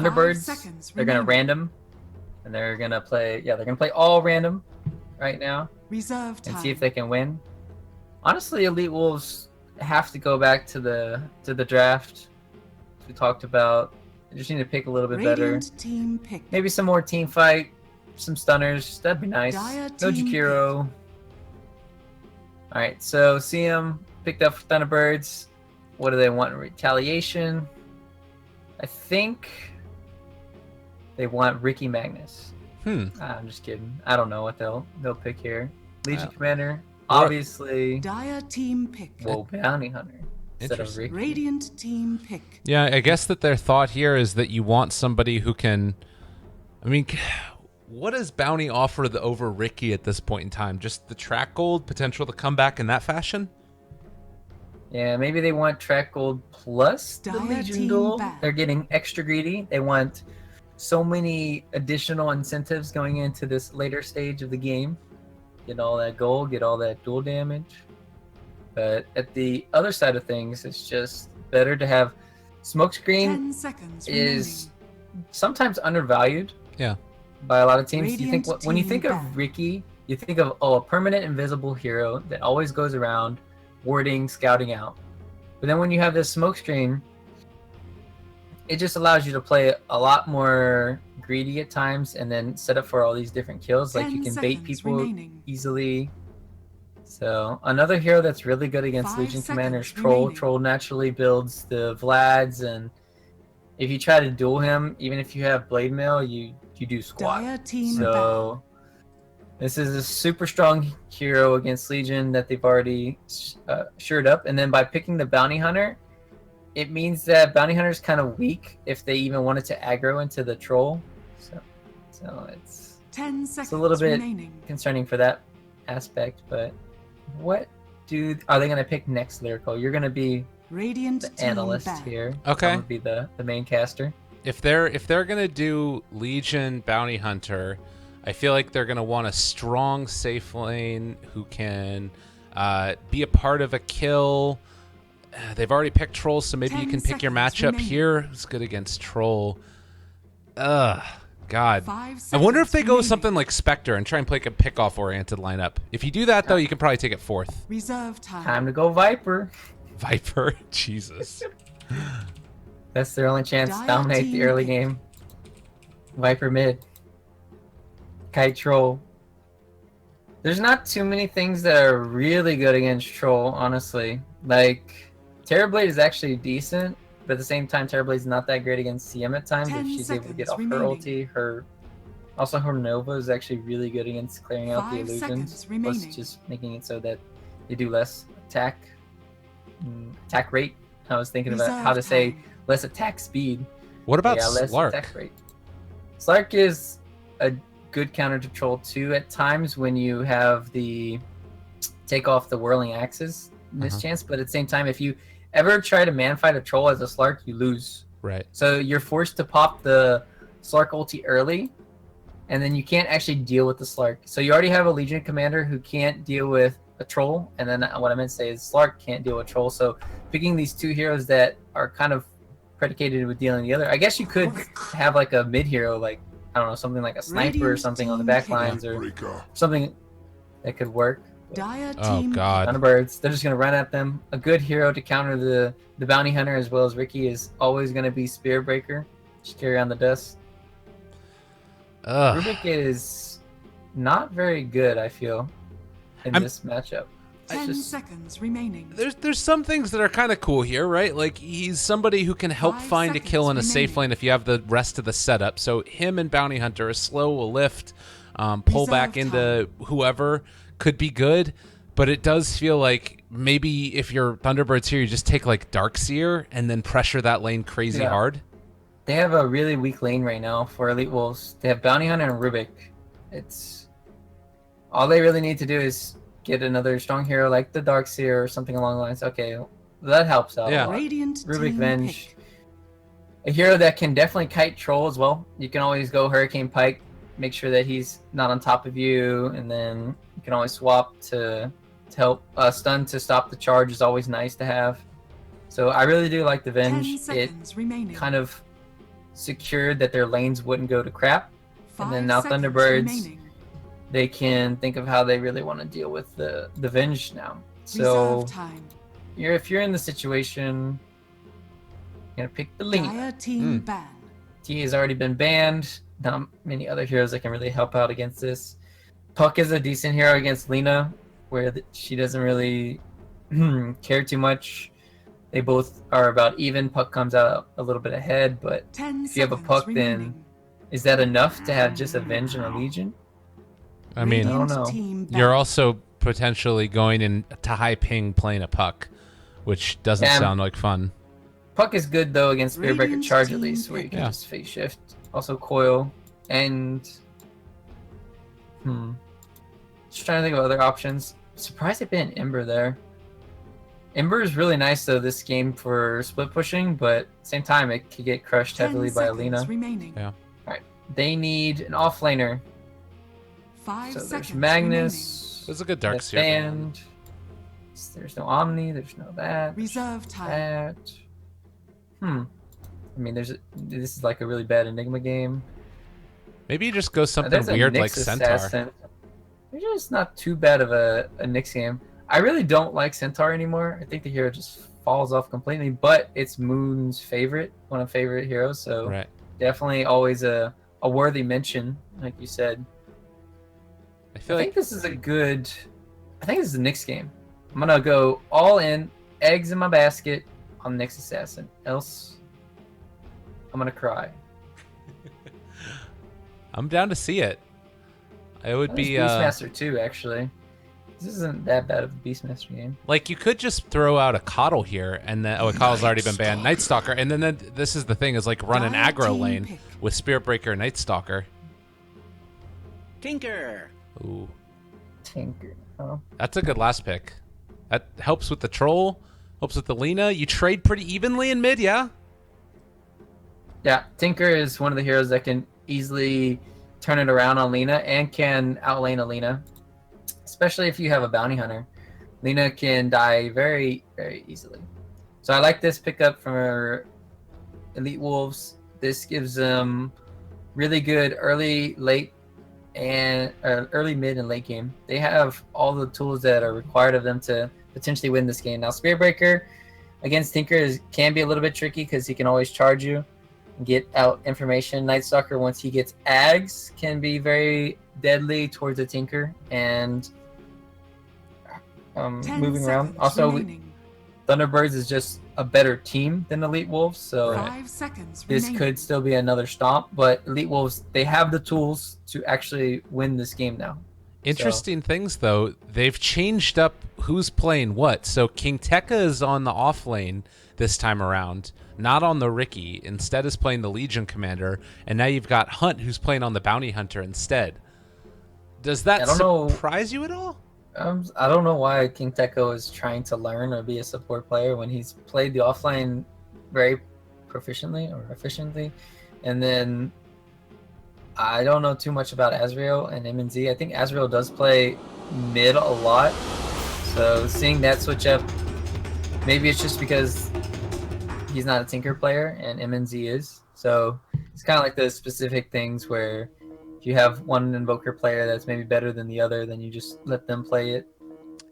Thunderbirds, they're going to random. And they're going to play, they're going to play all random right now. Reserve time. And see if they can win. Honestly, Elite Wolves have to go back to the draft we talked about. They just need to pick a little bit better. Team pick. Maybe some more team fight, some stunners. That'd be nice. No Jakiro. Alright, so CM picked up for Thunderbirds. What do they want in retaliation? I think they want Ricky Magnus. I'm just kidding. I don't know what they'll pick here. Legion Commander, obviously. Dire team pick. Whoa, Bounty Hunter. Instead of Ricky. Radiant team pick. Yeah, I guess that their thought here is that you want somebody who can. I mean, what does Bounty offer over Ricky at this point in time? Just the track gold, potential to come back in that fashion? Yeah, maybe they want track gold plus the Legion duel. They're getting extra greedy. They want so many additional incentives going into this later stage of the game. Get all that gold, get all that duel damage. But at the other side of things, it's just better to have Smokescreen. 10 seconds is sometimes undervalued. Yeah. By a lot of teams. You think when you think of Ricky, you think of a permanent invisible hero that always goes around warding, scouting out. But then when you have this Smokescreen, it just allows you to play a lot more greedy at times and then set up for all these different kills. Like you can bait people easily. So another hero that's really good against Legion Commander is Troll. Troll naturally builds the Vlads, and if you try to duel him, even if you have Blade Mail, you do squat. So this is a super strong hero against Legion that they've already shored up. And then by picking the Bounty Hunter, it means that Bounty Hunter is kind of weak if they even wanted to aggro into the Troll. So it's 10 seconds it's a little bit remaining. Concerning for that aspect. But what are they going to pick next, Lyrical? You're going to be Radiant the analyst here. Okay. I'm going to be the main caster. If they're gonna do Legion Bounty Hunter, I feel like they're gonna want a strong safe lane who can be a part of a kill. They've already picked Troll, so maybe you can pick your matchup here. Who's good against Troll? God. I wonder if they go something like Spectre and try and play a pick-off oriented lineup. If you do that, though, you can probably take it fourth. Reserve Time to go Viper. Viper? Jesus. That's their only chance to dominate the early game. Viper mid. Kite Troll. There's not too many things that are really good against Troll, honestly. Like, Terrorblade is actually decent, but at the same time, Terrorblade is not that great against CM at times if she's able to get off her ulti. Also, her Nova is actually really good against clearing out the illusions, plus just making it so that they do less attack rate. I was thinking about how to say less attack speed. What about less Slark? Attack rate. Slark is a good counter to Troll too at times when you have the take off the whirling axes mischance, but at the same time, if you ever try to man fight a Troll as a Slark, you lose. Right. So you're forced to pop the Slark ulti early, and then you can't actually deal with the Slark. So you already have a Legion commander who can't deal with a Troll, and then what I meant to say is Slark can't deal with Troll. So picking these two heroes that are kind of predicated with dealing the other, I guess you could have like a mid hero, like I don't know, something like a sniper or something on the back lines or something that could work. Oh God. Thunderbirds, they're just gonna run at them. A good hero to counter the bounty hunter as well as Ricky is always gonna be Spear Breaker. Just carry on the dust. Rubik is not very good, I feel, in this matchup. 10 seconds remaining. There's some things that are kind of cool here, right? Like he's somebody who can help find a kill in a safe lane if you have the rest of the setup. So him and Bounty Hunter, a slow, a lift, pull back into whoever could be good. But it does feel like maybe if you're Thunderbirds here, you just take like Darkseer and then pressure that lane crazy hard. They have a really weak lane right now for Elite Wolves. They have Bounty Hunter and Rubik. It's all they really need to do is get another strong hero like the Darkseer or something along the lines. Okay, that helps out. Yeah. Rubik Venge. A hero that can definitely kite Troll as well. You can always go Hurricane Pike, make sure that he's not on top of you, and then you can always swap to help. Stun to stop the charge is always nice to have. So I really do like the Venge. It kind of secured that their lanes wouldn't go to crap. And then 5 now seconds Thunderbirds, remaining. they can think of how they really want to deal with the Venge now. So Reserve time. if you're in the situation, you're gonna pick the Lina. Dire team ban. T has already been banned. Not many other heroes that can really help out against this. Puck is a decent hero against Lina, where she doesn't really care too much. They both are about even. Puck comes out a little bit ahead, but 10 if you have a seconds Puck, remaining. then is that enough to have just a Venge and a Legion? I mean, I don't know. Team ban. you're also potentially going into high ping playing a Puck, which doesn't Yeah. sound like fun. Puck is good though against Spearbreaker Radiant's Charge at team least, where you can Yeah. just phase shift. Also coil and just trying to think of other options. Surprised they banned Ember there. Ember is really nice though this game for split pushing, but at the same time it could get crushed 10 heavily by seconds Alina. remaining. Yeah. They need an offlaner. 5 So seconds there's Magnus. There's a good Dark that's Seer ban. banned. There's no Omni. There's no that. remaining. Reserve time. That. I mean, this is like a really bad Enigma game. Maybe you just go something There's a weird like Nyx Centaur. Assassin. It's just not too bad of a Nyx game. I really don't like Centaur anymore. I think the hero just falls off completely, but it's Moon's favorite, one of favorite heroes, so Right. definitely always a worthy mention, like you said. I I feel think like this is a good... I think this is a Nyx game. I'm going to go all in, eggs in my basket on Nyx Assassin. Else, I'm going to cry. I'm down to see it. It would There's be Beastmaster too, actually. This isn't that bad of a Beastmaster game. like you could just throw out a Coddle here, and then Coddle's already been banned. Night Stalker, and then this is the thing is like run an Dire aggro team lane pick. with Spirit Breaker, Night Stalker. Tinker. Ooh, Tinker. Oh. that's a good last pick. That helps with the troll, helps with the Lina. You trade pretty evenly in mid, yeah. Yeah, Tinker is one of the heroes that can easily turn it around on Lina and can outlane Alina, especially if you have a bounty hunter. Lina can die very, very easily. So I like this pickup from our Elite Wolves. This gives them really good early, late, and early, mid, and late game. They have all the tools that are required of them to potentially win this game. Now, Spearbreaker against Tinker can be a little bit tricky because he can always charge you and get out information. Night Stalker, once he gets Ags, can be very deadly towards a Tinker and 10 moving around. seconds Also, remaining. Thunderbirds is just a better team than Elite Wolves, so 5 seconds this remaining. could still be another stomp. But Elite Wolves, they have the tools to actually win this game now. Interesting things though. They've changed up who's playing what. So King Tekka is on the off lane this time around, not on the Ricky. Instead is playing the Legion Commander, and now you've got Hunt who's playing on the Bounty Hunter instead. Does that I don't know. surprise you at all? I don't know why King Tekko is trying to learn or be a support player when he's played the offline very proficiently or efficiently. And then I don't know too much about Azrael and MNZ. I think Azrael does play mid a lot. So seeing that switch up, maybe it's just because he's not a Tinker player and MNZ is. So it's kind of like those specific things where if you have one Invoker player that's maybe better than the other, then you just let them play it.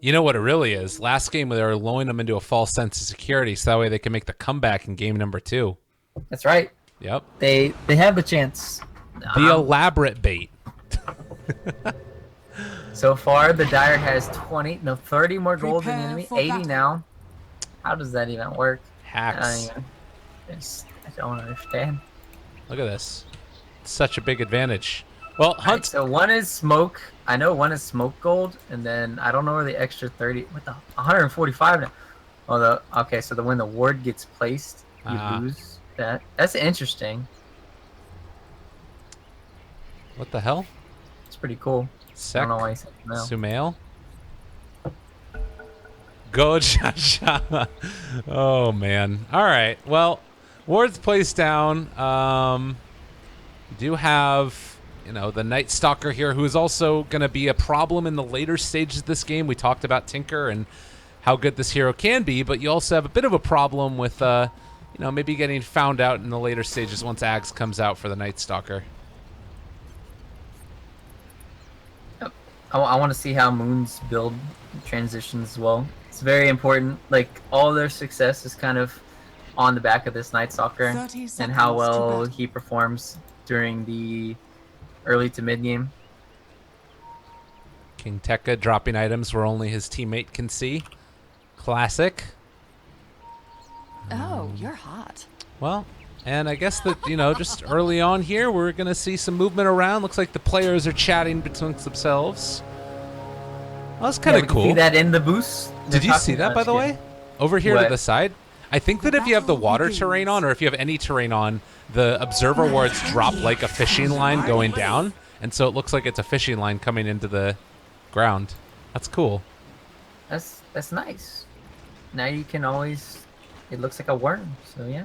You know what it really is? Last game they were lulling them into a false sense of security so that way they can make the comeback in game number 2. That's right. Yep. They have the chance. The elaborate bait. So far, the Dire has 30 more gold than the Prepare enemy. for 80 battle. now. How does that even work? Hacks. I don't understand. Look at this. Such a big advantage. Well, Right, Hunt. so one is smoke. I know one is smoke gold, and then I don't know where the extra 30. What the 145 now? Oh, okay. So when the ward gets placed, you lose that. That's interesting. What the hell? It's pretty cool. I Sec. don't know why he said no. Sumail. Go Cha-Cha. Oh, man. All right. Well, Ward's placed down. We do have, the Night Stalker here, who is also going to be a problem in the later stages of this game. We talked about Tinker and how good this hero can be, but you also have a bit of a problem with maybe getting found out in the later stages once Ags comes out for the Night Stalker. I want to see how Moon's build transitions as well. It's very important. Like, all their success is kind of on the back of this Night Stalker and how well he performs during the early to mid game. King Tekka dropping items where only his teammate can see. Classic. Oh, you're hot. Well, and I guess that, just early on here, we're going to see some movement around. Looks like the players are chatting between themselves. Well, that's kind of cool. See that in the boost? Did you see that, by the way? Over here to the side? I think that if you have the water terrain on, or if you have any terrain on, the observer wards drop like a fishing line going down. And so it looks like it's a fishing line coming into the ground. That's cool. That's nice. Now you can always... It looks like a worm, so yeah.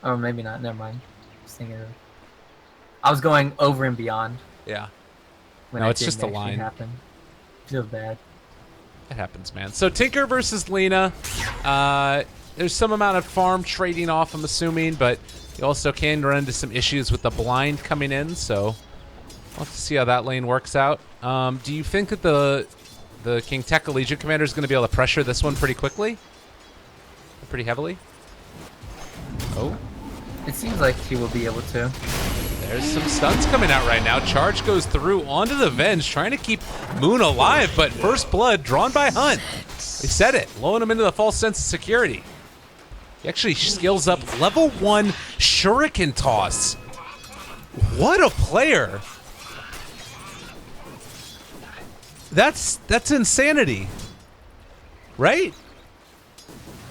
Or maybe not. Never mind. I was going over and beyond. Yeah. No, it's just a line. Happen. Feels bad. It happens, man. So Tinker versus Lena. There's some amount of farm trading off, I'm assuming, but you also can run into some issues with the blind coming in. So we'll have to see how that lane works out. Do you think that the King Tekka Legion commander is going to be able to pressure this one pretty quickly? Pretty heavily? Oh. It seems like he will be able to. There's some stuns coming out right now. Charge goes through onto the Venge, trying to keep Moon alive, but first blood drawn by Hunt. They said it, lowering him into the false sense of security. He actually skills up level 1 Shuriken Toss. What a player. That's insanity. Right?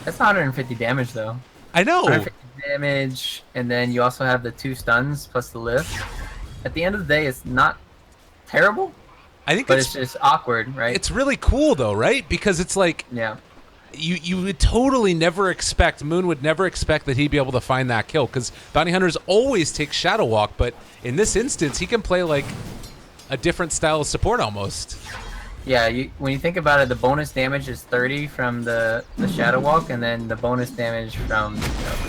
That's 150 damage, though. I know. 150 damage, and then you also have the 2 stuns plus the lift. At the end of the day, it's not terrible. I think it's just awkward, right? It's really cool, though, right? Because it's like, yeah, you would totally never expect, Moon would never expect that he'd be able to find that kill, because Bounty Hunters always take Shadow Walk, but in this instance, he can play like a different style of support almost. Yeah, when you think about it, the bonus damage is 30 from the Shadow Walk, and then the bonus damage from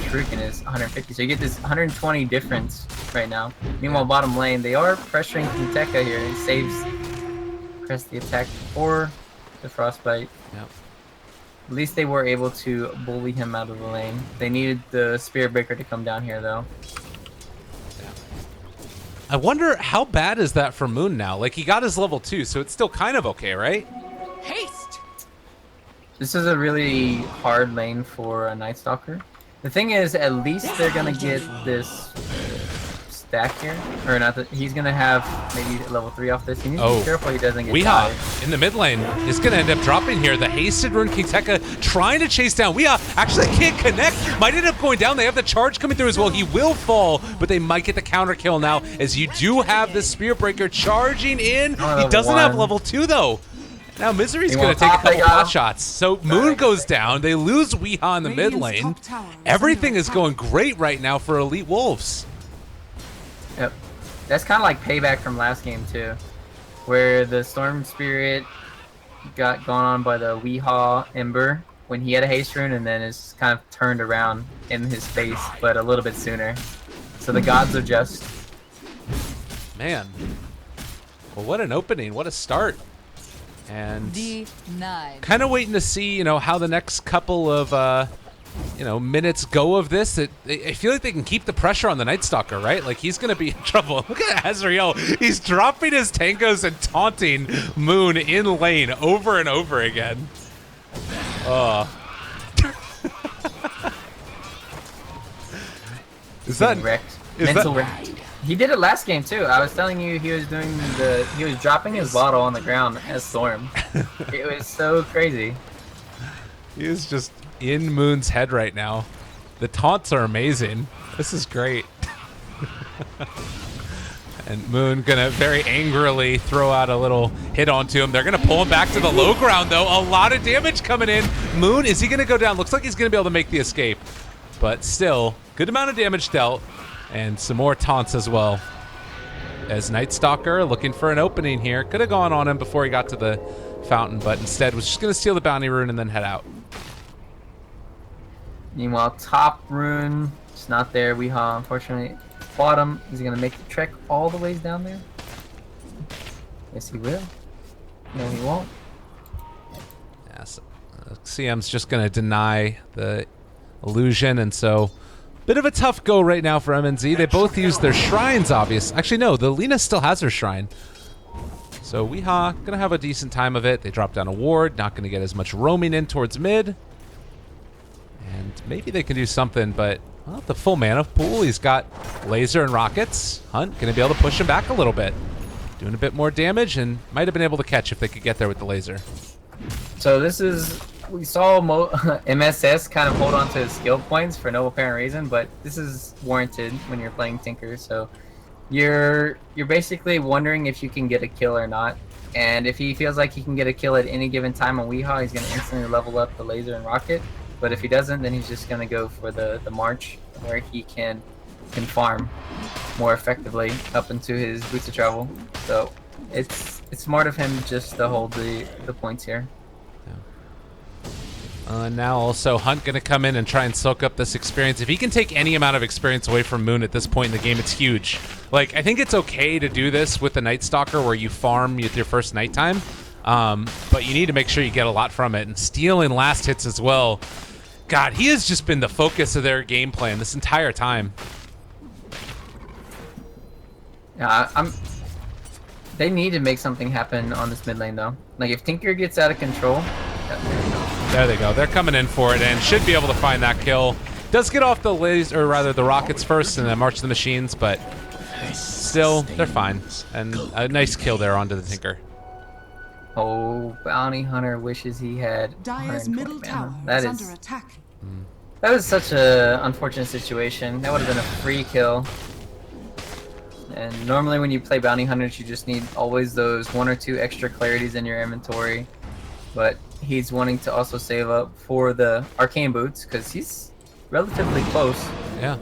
Shuriken is 150. So you get this 120 difference right now. Meanwhile, bottom lane, they are pressuring King Tekka here. It saves press the attack before the Frostbite. Yep. At least they were able to bully him out of the lane. They needed the Spirit Breaker to come down here, though. I wonder how bad is that for Moon now? Like, he got his level 2, so it's still kind of okay, right? Haste! This is a really hard lane for a Night Stalker. The thing is, at least they're gonna get this stack here, or not? He's gonna have maybe level 3 off this. He needs to be careful he doesn't get Weehaw in the mid lane is gonna end up dropping here. The hasted rune King Tekka trying to chase down Weehaw. Actually can't connect. Might end up going down. They have the charge coming through as well. He will fall, but they might get the counter kill now, as you do have the Spirit Breaker charging in. He doesn't have level 2 though. Now Misery's gonna take a couple pot shots. So Moon goes down. They lose Weehaw in the mid lane. Everything is going great right now for Elite Wolves. Yep. That's kind of like payback from last game too, where the Storm Spirit got gone on by the Weehaw Ember when he had a haste rune, and then it's kind of turned around in his face, but a little bit sooner. So the gods are just. Man. Well, what an opening. What a start. And kind of waiting to see, how the next couple of minutes go of this. I feel like they can keep the pressure on the Night Stalker, right? Like, he's going to be in trouble. Look at Azrael. He's dropping his tangos and taunting Moon in lane over and over again. Is that wrecked? Mental wrecked. He did it last game too. I was telling you he was dropping his bottle on the ground as Storm. It was so crazy. He is just in Moon's head right now. The taunts are amazing. This is great. And Moon gonna very angrily throw out a little hit onto him. They're gonna pull him back to the low ground though. A lot of damage coming in. Moon, is he gonna go down? Looks like he's gonna be able to make the escape. But still, good amount of damage dealt. And some more taunts as well. As Night Stalker looking for an opening here. Could have gone on him before he got to the fountain, but instead was just gonna steal the bounty rune and then head out. Meanwhile, top rune, it's not there. Weehaw, unfortunately. Bottom, is he going to make the trek all the ways down there? Yes, he will. No, he won't. Yes. CM's just going to deny the illusion, and so bit of a tough go right now for MNZ. They both use their shrines, obviously. Actually, no, the Lina still has her shrine. So Weehaw going to have a decent time of it. They drop down a ward, not going to get as much roaming in towards mid. And maybe they can do something, but well, the full mana pool, he's got laser and rockets. Hunt going to be able to push him back a little bit. Doing a bit more damage, and might have been able to catch if they could get there with the laser. So this is, we saw MSS kind of hold on to his skill points for no apparent reason, but this is warranted when you're playing Tinker. So you're basically wondering if you can get a kill or not. And if he feels like he can get a kill at any given time on Weehaw, he's going to instantly level up the laser and rocket. But if he doesn't, then he's just going to go for the march, where he can farm more effectively up into his boots of travel. So it's smart of him just to hold the points here. Now also Hunt going to come in and try and soak up this experience. If he can take any amount of experience away from Moon at this point in the game, it's huge. Like, I think it's okay to do this with the Night Stalker where you farm with your first nighttime, but you need to make sure you get a lot from it. And stealing last hits as well. God, he has just been the focus of their game plan this entire time. Yeah, they need to make something happen on this mid lane though. Like if Tinker gets out of control. There they go. They're coming in for it and should be able to find that kill. Does get off the laser, or rather the rockets first, and then march the machines, but still they're fine. And a nice kill there onto the Tinker. Oh, Bounty Hunter wishes he had. Dire's middle tower is under attack. That was such a unfortunate situation. That would have been a free kill. And normally when you play Bounty Hunters, you just need always those 1 or 2 extra clarities in your inventory. But he's wanting to also save up for the Arcane Boots because he's relatively close. Yeah.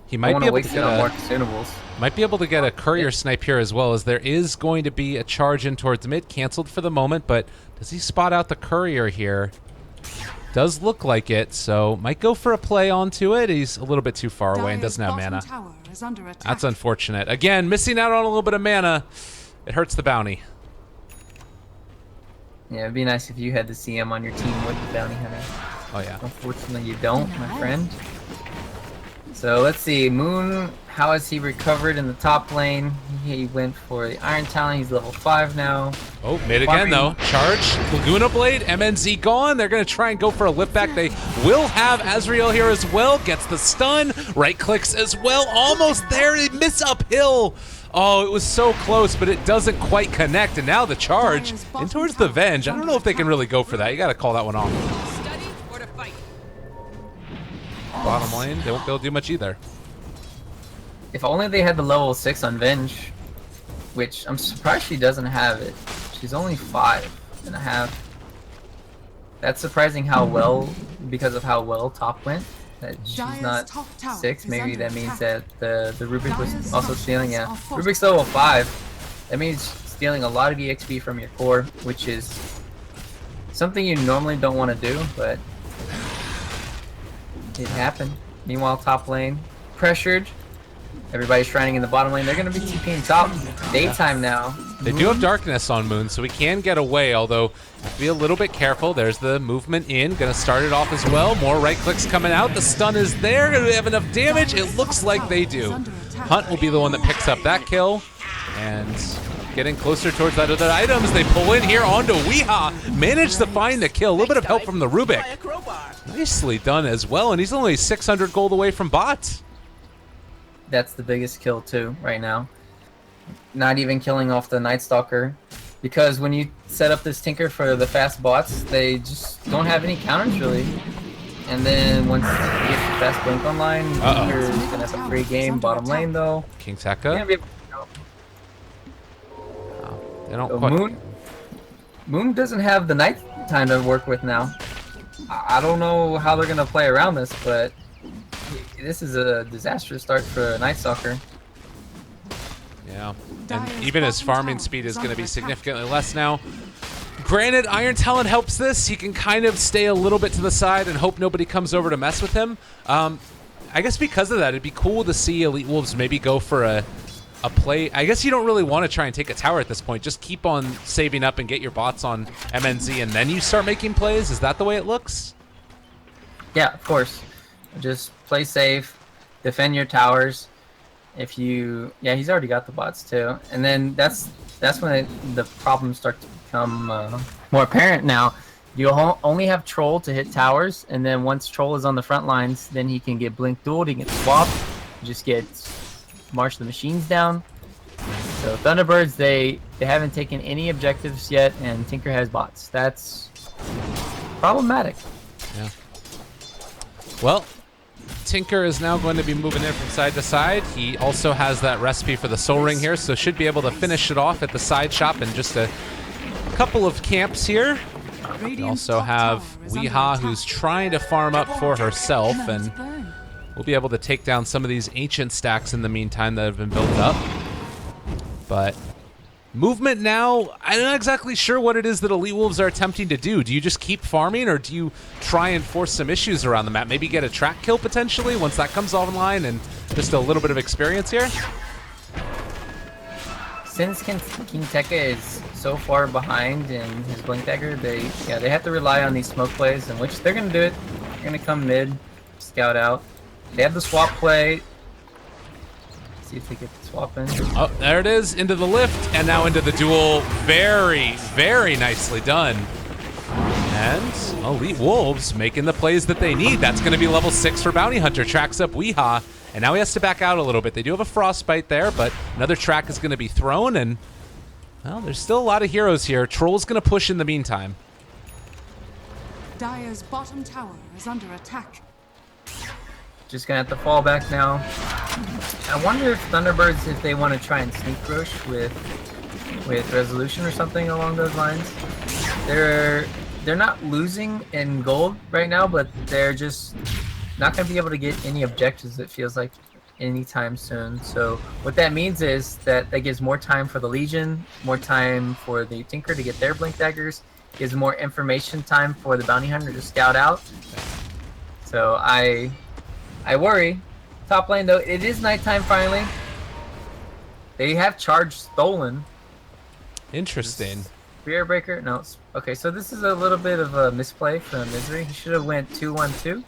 He might be able to get more consumables. Might be able to get a courier snipe here as well, as there is going to be a charge in towards mid, canceled for the moment, but does he spot out the courier here? Does look like it, so might go for a play onto it. He's a little bit too far away and doesn't have mana. That's unfortunate. Again, missing out on a little bit of mana. It hurts the bounty. Yeah, it'd be nice if you had the CM on your team with the Bounty Hunter. Oh yeah. Unfortunately you don't, my friend. So let's see, Moon, how has he recovered in the top lane? He went for the Iron Talon, he's level 5 now. Oh, mid again though. Charge, Laguna Blade, MNZ gone. They're gonna try and go for a lift back. They will have Azrael here as well. Gets the stun, right clicks as well. Almost there, they miss uphill. Oh, it was so close, but it doesn't quite connect. And now the charge in towards the Venge. I don't know if they can really go for that. You gotta call that one off. Study or to fight. Bottom lane, they won't be able to do much either. If only they had the level 6 on Venge, which I'm surprised she doesn't have it. She's only 5.5. That's surprising how well, because of how well top went, that she's not 6. Maybe that means that the Rubik was also stealing. Yeah, Rubik's level 5. That means stealing a lot of EXP from your core, which is something you normally don't want to do, but it happened. Meanwhile, top lane pressured. Everybody's shrining in the bottom lane. They're going to be TPing top. Daytime now. They do have darkness on Moon, so we can get away, although be a little bit careful. There's the movement in. Going to start it off as well. More right clicks coming out. The stun is there. Do they have enough damage? It looks like they do. Hunt will be the one that picks up that kill. And getting closer towards that other items. They pull in here onto Weehaw. Managed to find the kill. A little bit of help from the Rubik. Nicely done as well. And he's only 600 gold away from bots. That's the biggest kill too right now. Not even killing off the Night Stalker, because when you set up this Tinker for the fast bots, they just don't have any counters really. And then once you get the fast blink online, Tinker is gonna have a free game. Bottom lane though. King Tekka. They don't so quite... Moon doesn't have the night time to work with now. I don't know how they're gonna play around this, but this is a disastrous start for Night Stalker. Yeah, and even his farming speed is going to be significantly less now. Granted, Iron Talon helps this. He can kind of stay a little bit to the side and hope nobody comes over to mess with him. I guess because of that, it'd be cool to see Elite Wolves maybe go for a play. I guess you don't really want to try and take a tower at this point. Just keep on saving up and get your bots on MNZ, and then you start making plays. Is that the way it looks? Yeah, of course. Just play safe, defend your towers. If you, yeah, he's already got the bots too, and then that's when the problems start to become more apparent. Now, you only have Troll to hit towers, and then once Troll is on the front lines, then he can get blink dueled, he can swap, just get march the machines down. So Thunderbirds, they haven't taken any objectives yet, and Tinker has bots. That's problematic. Yeah. Well, Tinker is now going to be moving in from side to side. He also has that recipe for the Soul Ring here, so should be able to finish it off at the side shop in just a couple of camps here. We also have Weeha, who's trying to farm up for herself, and we'll be able to take down some of these ancient stacks in the meantime that have been built up. But movement now, I'm not exactly sure what it is that Elite Wolves are attempting to do. Do you just keep farming, or do you try and force some issues around the map? Maybe get a track kill potentially once that comes online, and just a little bit of experience here? Since King Tekka is so far behind in his Blink Dagger, they have to rely on these smoke plays, in which they're going to do it. They're going to come mid, scout out. They have the swap play. See if they get the swap in. Oh, there it is, into the lift, and now into the duel. Very, very nicely done. And Elite Wolves making the plays that they need. That's going to be level 6 for Bounty Hunter. Tracks up Weeha, and now he has to back out a little bit. They do have a Frostbite there, but another track is going to be thrown, and well, there's still a lot of heroes here. Troll's going to push in the meantime. Dire's bottom tower is under attack. Just gonna have to fall back now. I wonder if Thunderbirds, if they want to try and sneak rush with resolution or something along those lines. They're not losing in gold right now, but they're just not gonna be able to get any objectives, it feels like, anytime soon. So what that means is that gives more time for the Legion, more time for the Tinker to get their Blink Daggers, gives more information time for the Bounty Hunter to scout out. So I worry. Top lane though, it is nighttime finally. They have charge stolen. Interesting. Spear Breaker? No. Okay, so this is a little bit of a misplay from Misery. He should have went 2-1-2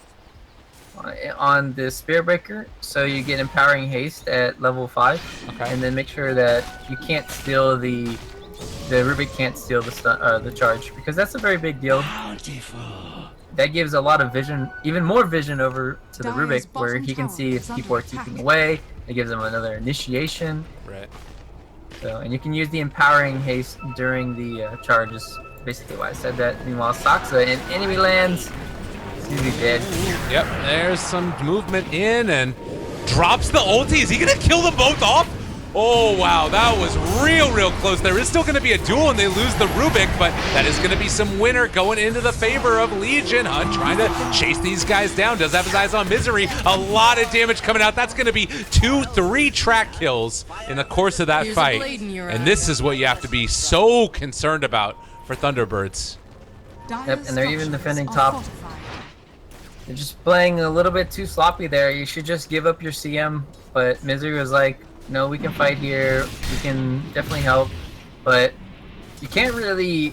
on the Spear Breaker, so you get Empowering Haste at level 5. Okay. And then make sure that you can't steal the Rubik can't steal the charge, because that's a very big deal. That gives a lot of vision, even more vision over to the Rubik, where he can see if people are keeping away. It gives him another initiation. Right. So, and you can use the Empowering Haste during the charges. Basically why I said that. Meanwhile, Saksa in enemy lands, he's gonna be dead. Yep, there's some movement in and drops the ulti. Is he gonna kill them both off? Oh, wow, that was real close. There is still going to be a duel, and they lose the Rubik, but that is going to be some winner going into the favor of Legion. Hunt trying to chase these guys down. Does have his eyes on Misery. A lot of damage coming out. That's going to be 2-3 track kills in the course of that fight. And this is what you have to be so concerned about for Thunderbirds. Yep, and they're even defending top. They're just playing a little bit too sloppy there. You should just give up your CM, but Misery was like, no, we can fight here, we can definitely help, but you can't really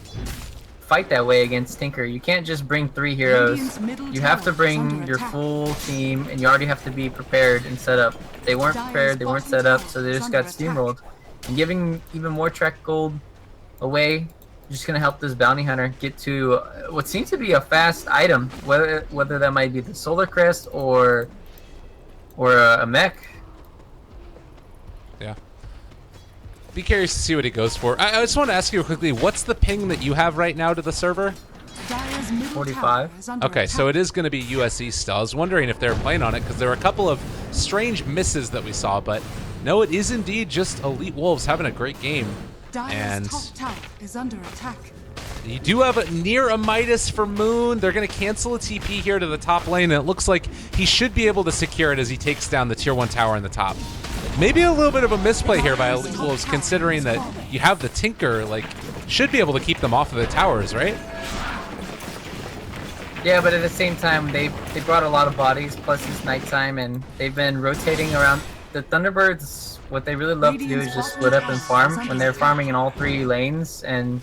fight that way against Tinker. You can't just bring 3 heroes. You have to bring your full team, and you already have to be prepared and set up. They weren't prepared, they weren't set up, so they just got steamrolled. And giving even more track gold away, just going to help this Bounty Hunter get to what seems to be a fast item, whether that might be the Solar Crest or a mech. Yeah. Be curious to see what he goes for. I just want to ask you quickly, what's the ping that you have right now to the server? 45. Okay, so it is going to be US East still. I was wondering if they were playing on it, because there were a couple of strange misses that we saw, but no, it is indeed just Elite Wolves having a great game. And is under attack. You do have near a Midas for Moon. They're going to cancel a TP here to the top lane, and it looks like he should be able to secure it as he takes down the tier 1 tower in the top. Maybe a little bit of a misplay here by Elite Wolves, considering that you have the Tinker like should be able to keep them off of the towers, right? Yeah, but at the same time, they brought a lot of bodies, plus it's nighttime, and they've been rotating around. The Thunderbirds, what they really love to do is just split up and farm when they're farming in all 3 lanes, and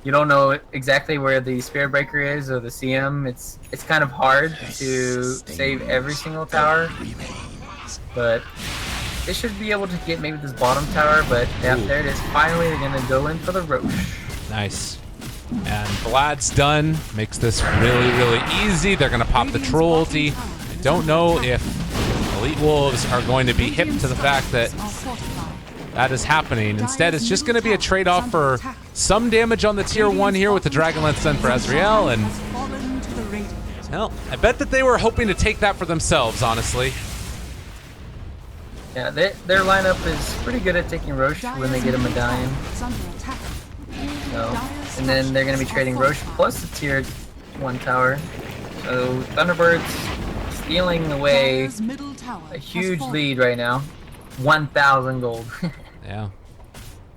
you don't know exactly where the Spirit Breaker is or the CM. It's kind of hard to save every single tower, but they should be able to get maybe this bottom tower, but yeah, there it is. Finally, they're going to go in for the Roche. Nice. And Vlad's done. Makes this really, really easy. They're going to pop the troll ulti. I don't know if Elite Wolves are going to be hip to the fact that that is happening. Instead, it's just going to be a trade-off for some damage on the tier 1 here with the Dragonlance Sun for Ezreal. And, well, I bet that they were hoping to take that for themselves, honestly. Yeah, their lineup is pretty good at taking Roche when they get a medallion. So, and then they're going to be trading Roche plus the tier 1 tower. So Thunderbirds stealing away a huge lead right now. 1,000 gold. Yeah.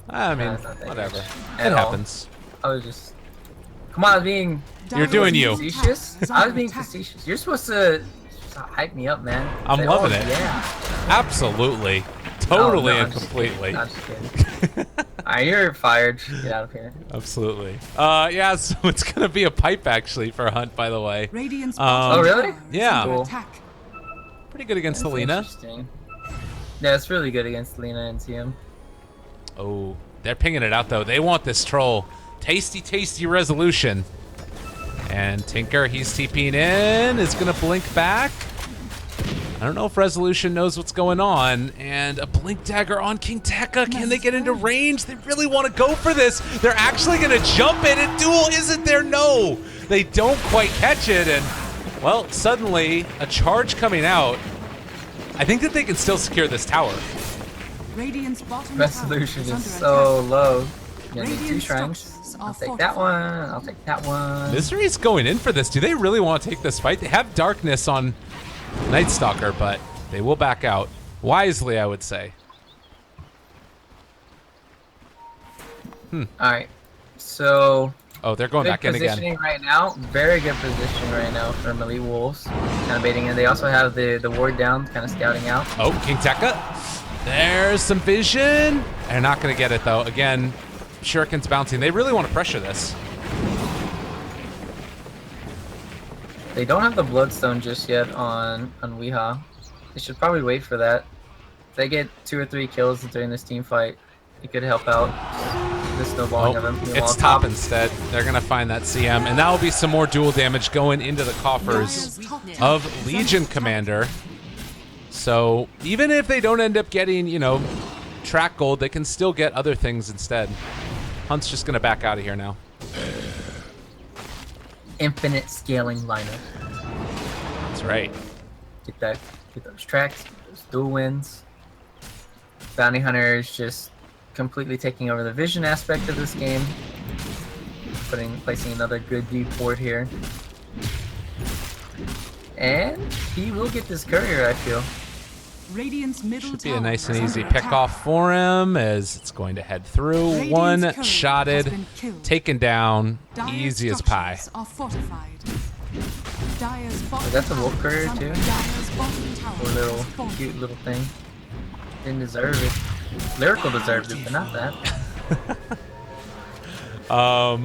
I mean, whatever. It happens. I was just... Come on, I was being... You're doing you. Facetious? I was being facetious. You're supposed to hype me up, man. I'm Say, loving oh, it. Yeah. Absolutely. Totally no, and completely. I'm just kidding. Alright, you're fired. Get out of here. Absolutely. Yeah, so it's going to be a pipe, actually, for Hunt, by the way. Oh, really? Yeah. Cool. Pretty good against That's Selena. interesting. Yeah, it's really good against Lena and TM. Oh, they're pinging it out, though. They want this troll. Tasty, tasty resolution. And Tinker, he's TPing in, is going to blink back. I don't know if Resolution knows what's going on. And a Blink Dagger on King Tekka. Can they get into range? They really want to go for this. They're actually going to jump it. And Duel isn't there? No. They don't quite catch it. And, well, suddenly, a charge coming out. I think that they can still secure this tower. Resolution is so low. You need 2 shrines. I'll take that one. I'll take that one. Misery's going in for this. Do they really want to take this fight? They have Darkness on Night Stalker, but they will back out. Wisely, I would say. Alright. So... Oh, they're going back in again. Positioning right now. Very good position right now for Elite Wolves. Kind of baiting in. They also have the ward down, kind of scouting out. Oh, King Tekka. There's some vision. They're not going to get it, though. Again, Shuriken's bouncing. They really want to pressure this. They don't have the Bloodstone just yet on Weehaw. They should probably wait for that. If they get 2 or 3 kills during this team fight, it could help out the snowballing of them. It's top instead. They're going to find that CM, and that will be some more dual damage going into the coffers of Legion Commander. So even if they don't end up getting, you know, track gold, they can still get other things instead. Hunt's just going to back out of here now. Infinite scaling lineup. That's right. Get those tracks, get those dual wins. Bounty Hunter is just completely taking over the vision aspect of this game. Placing another good deep ward here. And he will get this courier, I feel. Should be a nice and easy pick off for him as it's going to head through. One-shotted, taken down, easy as pie. That's a wolf courier too. Poor little cute little thing. Didn't deserve it. Lyrical deserved it, but not that.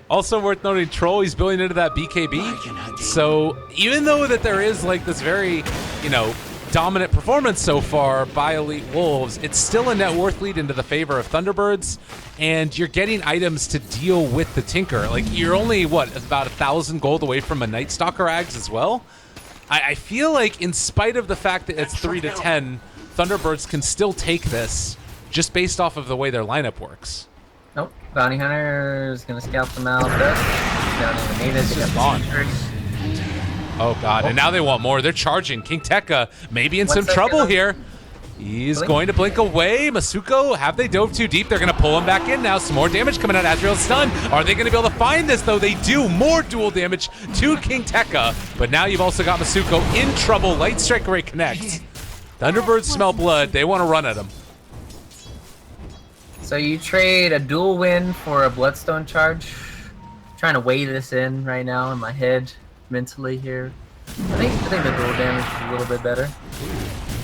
Also worth noting, Troll, he's building into that BKB. So even though that there is like this very, you know, dominant performance so far by Elite Wolves, it's still a net worth lead into the favor of Thunderbirds, and you're getting items to deal with the Tinker. Like, you're only, what, about 1,000 gold away from a Night Stalker Ags as well? I feel like in spite of the fact that it's 3-10, Thunderbirds can still take this just based off of the way their lineup works. Nope. Bounty Hunter is going to scout them out. Down in the Midas, they got Oh, God. And now they want more. They're charging. King Tekka maybe in some trouble here. He's going to blink away. Masuko, have they dove too deep? They're going to pull him back in now. Some more damage coming out. Azrael's stun. Are they going to be able to find this, though? They do. More dual damage to King Tekka. But now you've also got Masuko in trouble. Light Strike Array connects. Thunderbirds smell blood. They want to run at him. So you trade a dual win for a Bloodstone charge. Trying to weigh this in right now in my head, mentally here. I think the dual damage is a little bit better.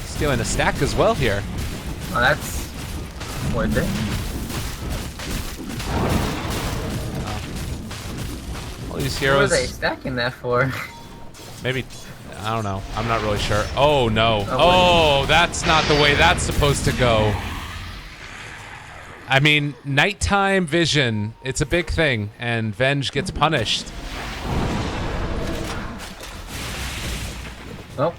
Stealing a stack as well here. Oh, that's worth it. All these What heroes. are they stacking that for? Maybe, I don't know. I'm not really sure. Oh no. Oh, that's not the way that's supposed to go. I mean, nighttime vision, it's a big thing, and Venge gets punished. Well,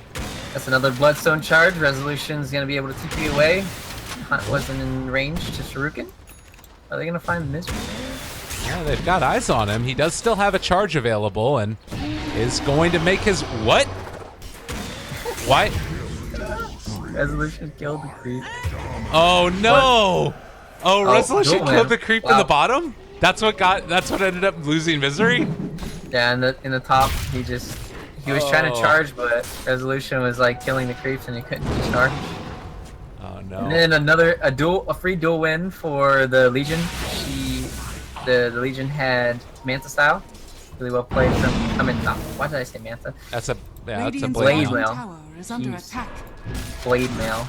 that's another Bloodstone charge. Resolution's gonna be able to TP away. Hunt wasn't in range to Shuriken. Are they gonna find Misery? Yeah, they've got eyes on him. He does still have a charge available, and is going to make his... What? Why? Resolution killed the creep. Oh no! Oh, Resolution dual killed man. the creep in Wow. the bottom? That's what ended up losing Misery? Yeah, in the top, he was trying to charge, but Resolution was like killing the creeps and he couldn't charge. Oh no. And then a free dual win for the Legion. The Legion had Manta style, really well played from. I mean, no, why did I say Manta? That's a Radiant's blade. Blade mail. tower is under Jeez. attack. Blade mail.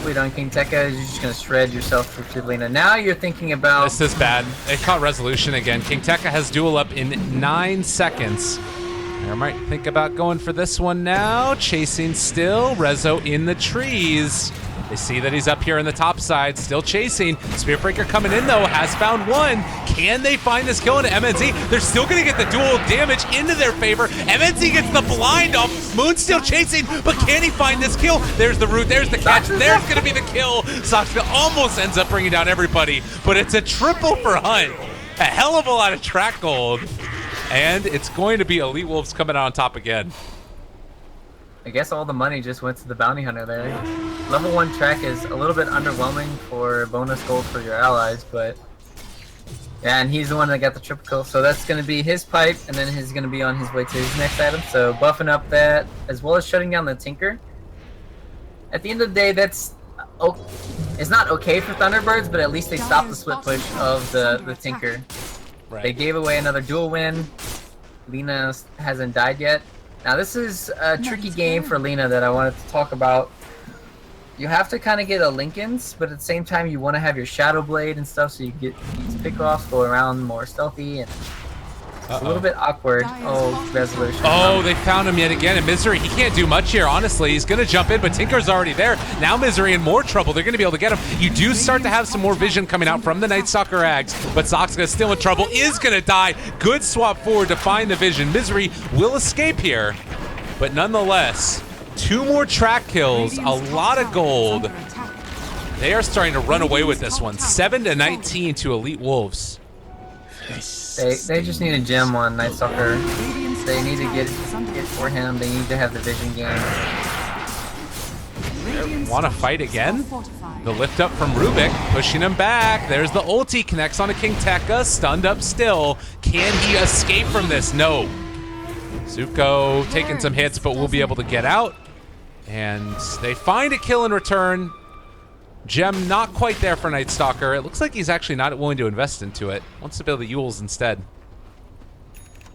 Wait on King Tekka, you're just gonna shred yourself for Tiblina. Now you're thinking about. This is bad. It caught Resolution again. King Tekka has duel up in 9 seconds. I might think about going for this one now. Chasing still. Rezo in the trees. They see that he's up here in the top side, still chasing. Spirit Breaker coming in though, has found one. Can they find this kill into MNZ? They're still gonna get the dual damage into their favor. MNZ gets the blind off. Moon's still chasing, but can he find this kill? There's the root, there's the catch, there's gonna be the kill. Soxka almost ends up bringing down everybody, but it's a triple for Hunt. A hell of a lot of track gold. And it's going to be Elite Wolves coming out on top again. I guess all the money just went to the bounty hunter there. Level 1 track is a little bit underwhelming for bonus gold for your allies, but yeah, and he's the one that got the triple kill, so that's going to be his pipe, and then he's going to be on his way to his next item. So buffing up that, as well as shutting down the Tinker. At the end of the day, that's it's not okay for Thunderbirds, but at least they stopped the split push of the Tinker. Right. They gave away another dual win. Lina hasn't died yet. Now this is a tricky game for Lina that I wanted to talk about. You have to kind of get a Linken's, but at the same time you want to have your Shadow Blade and stuff so you get these pickoffs, go around more stealthy, and it's a little bit awkward. Oh, Resolution. Oh, they found him yet again. And Misery, he can't do much here, honestly. He's going to jump in, but Tinker's already there. Now Misery in more trouble. They're going to be able to get him. You do start to have some more vision coming out from the Night Stalker Ags, but Zoxka is still in trouble, is going to die. Good swap forward to find the vision. Misery will escape here, but nonetheless, 2 more track kills, a lot of gold. They are starting to run away with this one. 7-19 to Elite Wolves. They just need a gem on Night Stalker. They need to get it for him. They need to have the vision game. Want to fight again? The lift up from Rubik, pushing him back. There's the ulti, connects onto King Tekka, stunned up still. Can he escape from this? No. Zuko taking some hits, but will be able to get out. And they find a kill in return. Gem not quite there for Night Stalker. It looks like he's actually not willing to invest into it. Wants to build the Yules instead.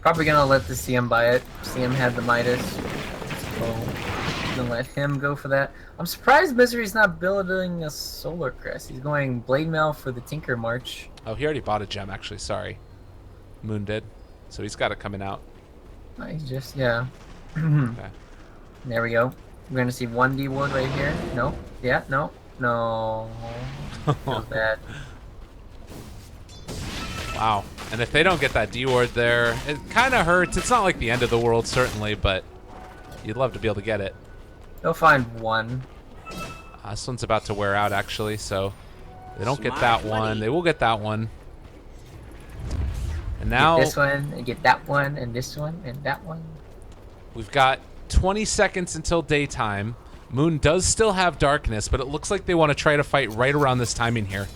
Probably gonna let the CM buy it. CM had the Midas. So gonna let him go for that. I'm surprised Misery's not building a Solar Crest. He's going Blade Mail for the Tinker March. Oh, he already bought a gem, actually. Sorry. Moon did. So he's got it coming out. He's just, yeah. Okay. There we go. We're gonna see 1D ward right here. No. Yeah, no. No. Feels bad. Wow. And if they don't get that D ward there, it kind of hurts. It's not like the end of the world, certainly, but you'd love to be able to get it. They'll find one. This one's about to wear out, actually, so they don't get that one. They will get that one. And now Get this one, and get that one, and this one, and that one. we've got 20 seconds until daytime. Moon does still have darkness, but it looks like they want to try to fight right around this timing here.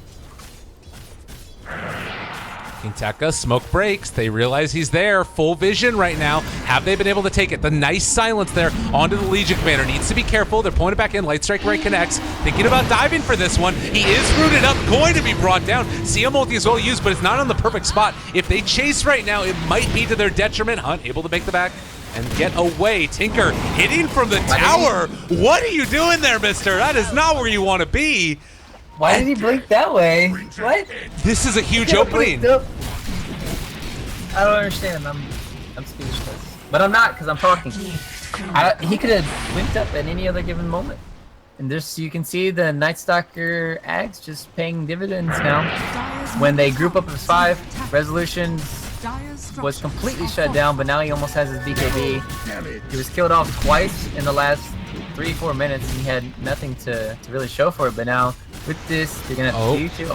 Kingteka, smoke breaks. They realize he's there. Full vision right now. Have they been able to take it? The nice silence there onto the Legion commander. Needs to be careful. They're pulling it back in. Light Strike right connects. Thinking about diving for this one. He is rooted up, going to be brought down. CM ulti is well used, but it's not on the perfect spot. If they chase right now, it might be to their detriment. Hunt able to make the back and get away. Tinker hitting from the tower. What are you doing there, mister? That is not where you want to be. Why did he blink that way? What? This is a huge opening. I don't understand. I'm speechless. But I'm not, because I'm talking. He could have blinked up at any other given moment. And this, you can see the Night Stalker Ags just paying dividends now. When they group up as 5, Resolution was completely shut down, but now he almost has his BKB. He was killed off twice in the last 3-4 minutes, and he had nothing to really show for it. But now with this, they're gonna have to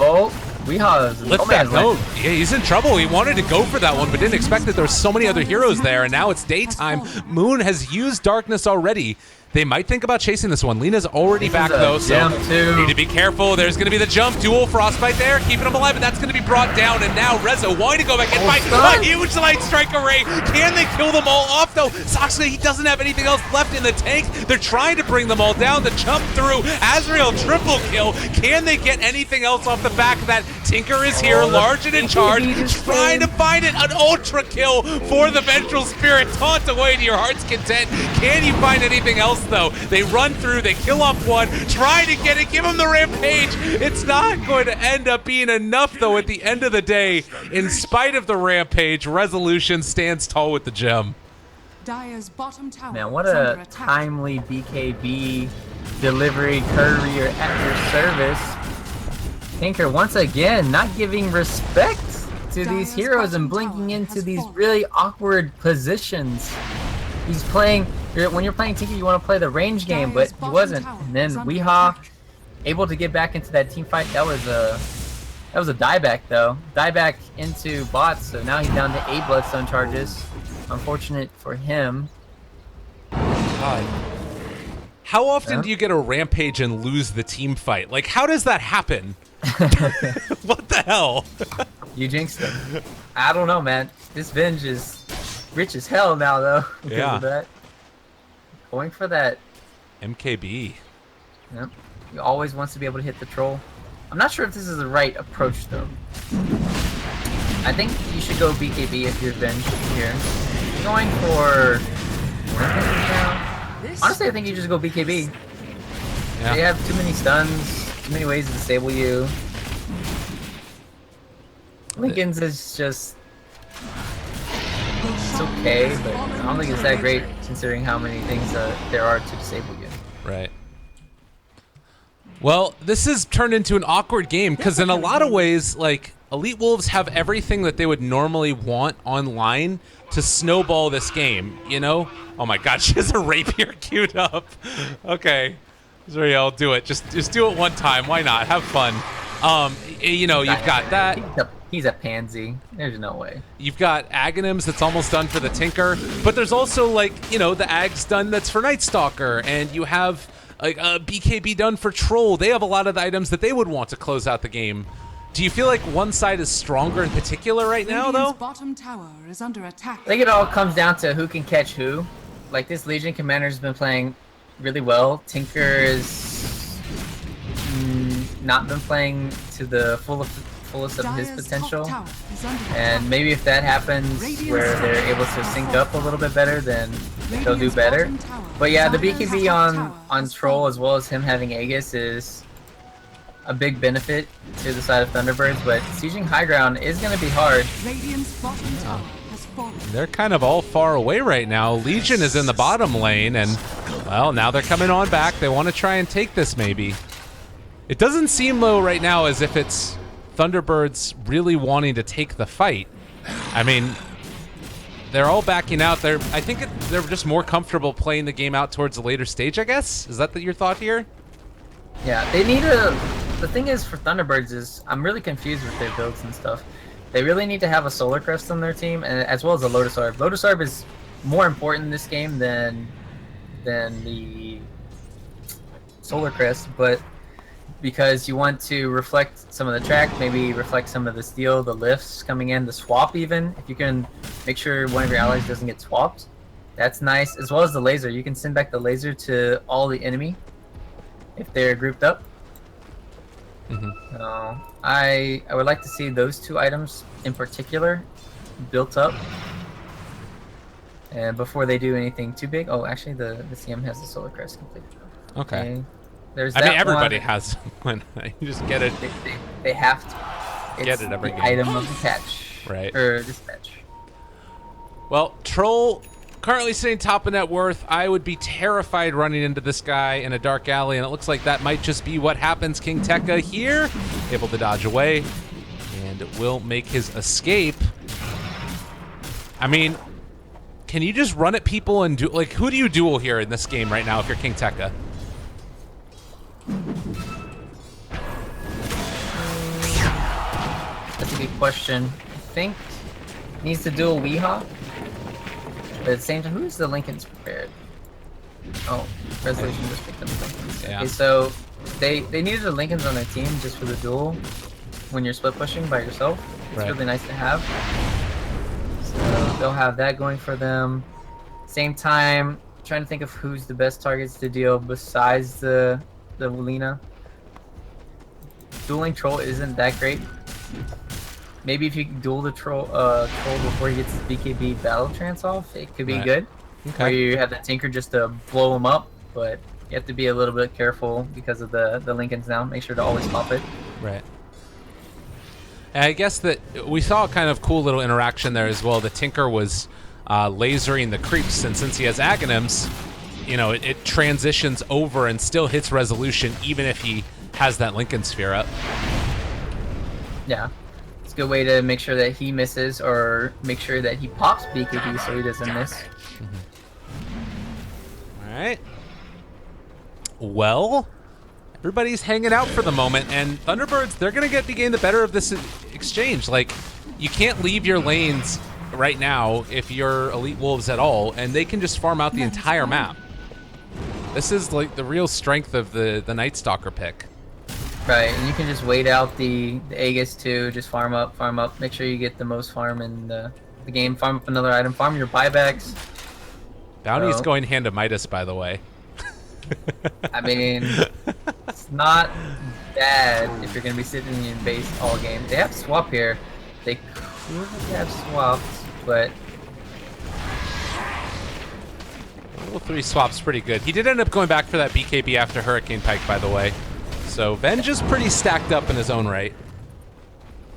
Weehaw. Lift that note. Yeah, he's in trouble. He wanted to go for that one, but didn't expect that there were so many other heroes there, and now it's daytime. Moon has used darkness already. They might think about chasing this one. Lena's already back though, so need to be careful. There's going to be the jump, dual frostbite there, keeping him alive, but that's going to be brought down. And now Reza wanting to go back and fight. A huge light strike array. Can they kill them all off though? Soxley, he doesn't have anything else left in the tank. They're trying to bring them all down. The jump through. Azrael triple kill. Can they get anything else off the back of that? Tinker is here, large and in charge, trying to find it. An ultra kill for the Vengeful Spirit. Taunt away to your heart's content. Can you find anything else though? They run through, they kill off one, try to get it, give him the rampage. It's not going to end up being enough though at the end of the day. In spite of the rampage, Resolution stands tall with the gem. Dire's bottom tower. Man, what a timely BKB delivery courier at your service. Tinker once again not giving respect to these heroes and blinking into these really awkward positions. He's playing, when you're playing Tinker, you want to play the range game, but he wasn't. And then Weehaw able to get back into that team fight. That was a dieback though. Dieback into bots, so now he's down to 8 Bloodstone charges. Unfortunate for him. God. How often do you get a rampage and lose the team fight? Like, how does that happen? What the hell? You jinxed him. I don't know, man. This Venge is rich as hell now, though. Yeah. Of that. Going for that. MKB. Yep. He always wants to be able to hit the troll. I'm not sure if this is the right approach, though. I think you should go BKB if you're Venge here. Going for... Honestly, I think you just go BKB. Yeah. They have too many stuns, too many ways to disable you. Lincoln's is just... It's okay, but I don't think it's that great considering how many things there are to disable you. Right. Well, this has turned into an awkward game because in a lot of ways, like, Elite Wolves have everything that they would normally want online to snowball this game, you know? Oh my god, she has a rapier queued up. Okay. Sorry, I'll do it. Just do it one time. Why not? Have fun. You know, you've got that. He's a pansy. There's no way. You've got Aghanims that's almost done for the Tinker, but there's also, like, you know, the Ag's done that's for Night Stalker, and you have like BKB done for Troll. They have a lot of the items that they would want to close out the game. Do you feel like one side is stronger in particular right now, though? Bottom tower is under attack. I think it all comes down to who can catch who. Like, this Legion commander has been playing really well. Tinker is not been playing to the fullest of his potential. And maybe if that happens where they're able to sync up a little bit better, then they'll do better. But yeah, the BKB on Troll as well as him having Aegis is a big benefit to the side of Thunderbirds, but sieging high ground is going to be hard. They're kind of all far away right now. Legion is in the bottom lane, and, well, now they're coming on back. They want to try and take this, maybe. It doesn't seem, though, right now as if it's Thunderbirds really wanting to take the fight. I mean, they're all backing out. I think they're just more comfortable playing the game out towards the later stage, I guess? Is that your thought here? Yeah, they need a... The thing is for Thunderbirds is I'm really confused with their builds and stuff. They really need to have a Solar Crest on their team, and as well as a Lotus Orb. Lotus Orb is more important in this game than the Solar Crest, but because you want to reflect some of the track, maybe reflect some of the steel, the lifts coming in, the swap even. If you can make sure one of your allies doesn't get swapped, that's nice. As well as the laser. You can send back the laser to all the enemy if they're grouped up. So I would like to see those two items in particular built up. And before they do anything too big. Oh, actually the CM has the solar crest completed. Okay. There's I that mean, everybody one. has one. You just get it. They have to. It's Get it every the game. item of detach. Right. Or dispatch. Well, Troll currently sitting top of net worth. I would be terrified running into this guy in a dark alley, and it looks like that might just be what happens. King Tekka here, able to dodge away, and will make his escape. I mean, can you just run at people and do, like, who do you duel here in this game right now if you're King Tekka? That's a good question. I think needs to duel Weehaw. But at the same time, who's the Lincolns prepared? Oh, Resolution just picked up Lincolns. Yeah. Okay, so they needed the Lincolns on their team just for the duel when you're split pushing by yourself. It's Right. really nice to have. So they'll have that going for them. Same time, trying to think of who's the best targets to deal besides the Lina. Dueling Troll isn't that great. Maybe if you can duel the Troll before he gets his BKB Battle Trance off, it could be Right. good. Okay. Or you have the Tinker just to blow him up, but you have to be a little bit careful because of the Lincolns now. Make sure to always pop it. Right. And I guess that we saw a kind of cool little interaction there as well. The Tinker was lasering the creeps, and since he has Aghanims, you know, it transitions over and still hits Resolution even if he has that Lincoln Sphere up. Yeah. It's a good way to make sure that he misses or make sure that he pops BKB so he doesn't miss. All right. Well, everybody's hanging out for the moment, and Thunderbirds, they're going to gain the better of this exchange. Like, you can't leave your lanes right now if you're Elite Wolves at all, and they can just farm out the entire map. This is like the real strength of the Night Stalker pick. Right, and you can just wait out the Aegis too, just farm up, make sure you get the most farm in the game, farm up another item, farm your buybacks. Bounty's going hand to Midas, by the way. I mean, it's not bad if you're going to be sitting in base all game. They have swap here. They could have swapped, but... Level 3 swap's pretty good. He did end up going back for that BKB after Hurricane Pike, by the way. So Venge is pretty stacked up in his own right.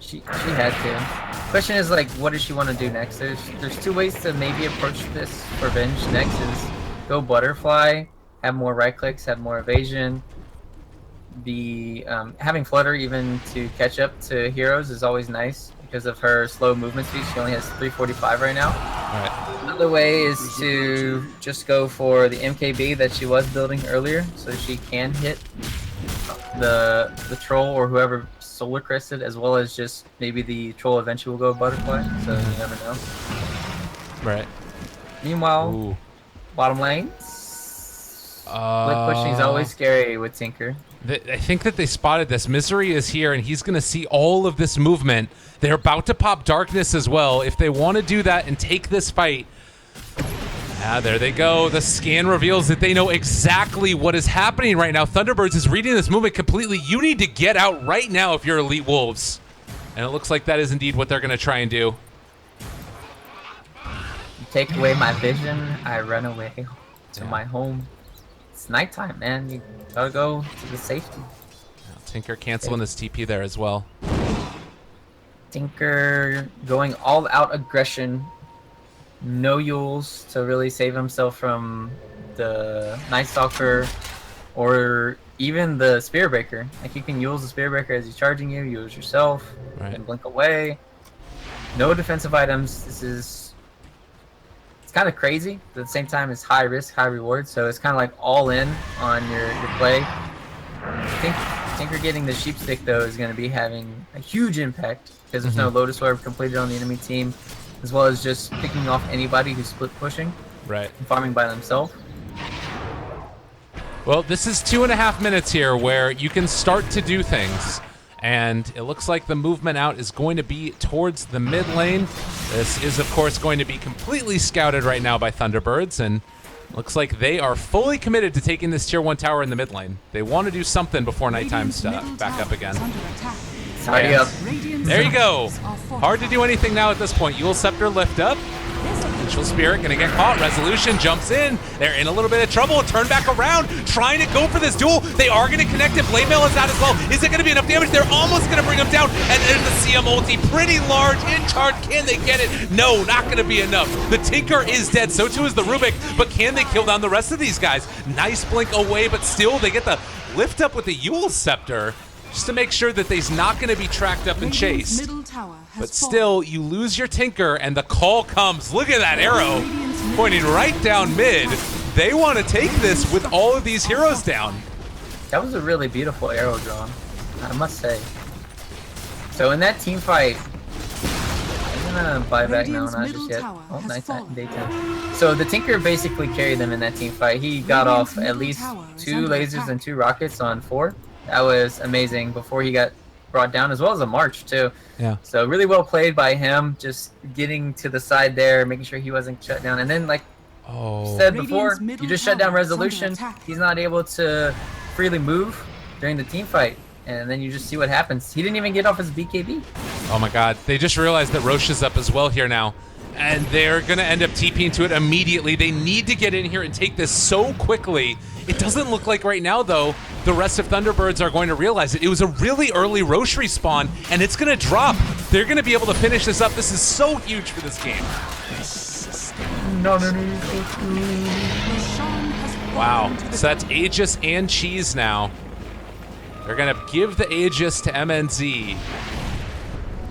She had to. Question is, like, what does she want to do next? There's two ways to maybe approach this for Venge. Next is go Butterfly, have more right clicks, have more evasion. The having Flutter even to catch up to heroes is always nice because of her slow movement speed. She only has 345 right now. All right. Another way is to just go for the MKB that she was building earlier, so she can hit the troll or whoever solar crested, as well as just maybe the troll eventually will go Butterfly. So you never know. Right. Meanwhile, Ooh. bottom lane. Split pushing is always scary with Tinker. I think that they spotted this. Misery is here, and he's going to see all of this movement. They're about to pop Darkness as well. If they want to do that and take this fight, there they go. The scan reveals that they know exactly what is happening right now. Thunderbirds is reading this movement completely. You need to get out right now if you're Elite Wolves. And it looks like that is indeed what they're going to try and do. You take away my vision, I run away to my home. It's nighttime, man. You gotta go to the safety. Tinker canceling his TP there as well. Tinker going all out aggression. No Yules to really save himself from the Night Stalker or even the Spear Breaker. Like, you can use the Spear Breaker as he's charging you, use yourself, and blink away. No defensive items. It's kind of crazy, but at the same time it's high risk, high reward, so it's kind of like all in on your play. I think Tinker getting the Sheep Stick though is going to be having a huge impact because there's no Lotus Orb completed on the enemy team, as well as just picking off anybody who's split pushing and farming by themselves. Well, this is 2.5 minutes here where you can start to do things. And it looks like the movement out is going to be towards the mid lane. This is, of course, going to be completely scouted right now by Thunderbirds, and looks like they are fully committed to taking this tier 1 tower in the mid lane. They want to do something before nighttime's back up again. Tidy up. There you go. Hard to do anything now at this point. Eul Scepter lift up. Vengeful Spirit gonna get caught. Resolution jumps in. They're in a little bit of trouble. Turn back around, trying to go for this duel. They are gonna connect it. Blade Mail is out as well. Is it gonna be enough damage? They're almost gonna bring him down. And there's the CM ulti, pretty large in charge. Can they get it? No, not gonna be enough. The Tinker is dead. So too is the Rubik. But can they kill down the rest of these guys? Nice blink away, but still they get the lift up with the Eul Scepter, just to make sure that they's not going to be tracked up and chased. But still, you lose your Tinker, and the call comes. Look at that arrow pointing right down mid. They want to take this with all of these heroes down. That was a really beautiful arrow drawn, I must say. So in that team fight, I'm gonna buy back now, not just yet. Oh, nighttime, daytime. So the Tinker basically carried them in that team fight. He got off at least 2 lasers and 2 rockets on 4. That was amazing before he got brought down, as well as a March too. Yeah. So really well played by him, just getting to the side there, making sure he wasn't shut down. And then, like said before, you just shut down Resolution. He's not able to freely move during the team fight, and then you just see what happens. He didn't even get off his BKB. Oh my god, they just realized that Roche is up as well here now. And they're going to end up TPing to it immediately. They need to get in here and take this so quickly. It doesn't look like right now, though, the rest of Thunderbirds are going to realize it. It was a really early Roche respawn, and it's going to drop. They're going to be able to finish this up. This is so huge for this game. Wow. So that's Aegis and Cheese now. They're going to give the Aegis to MNZ.